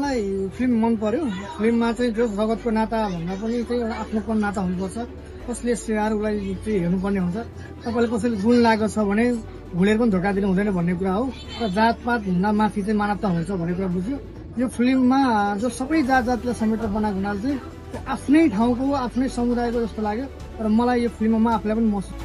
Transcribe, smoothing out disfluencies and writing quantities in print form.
मलाई फिल्म मन पर्यो। फिल्ममा चाहिँ जो जगतको नाता भन्दा पनि चाहिँ एउटा आफ्नोपन नाता हुनुपर्छ। कसले स्याहारलाई चाहिँ हेर्नुपर्ने हुन्छ। तपाईँले कसैले गुण लागेको छ भने भुलेर पनि धोका दिनु हुँदैन भन्ने कुरा हो र जातपात हुँदा माथि चाहिँ मानवता हुन्छ भन्ने कुरा बुझ्यो। यो फिल्ममा जो सबै जातलाई समेटेर बनाएको हुनाले चाहिँ आफ्नै ठाउँको आफ्नै समुदायको जस्तो लाग्यो र मलाई यो फिल्ममा आफूलाई पनि महसुस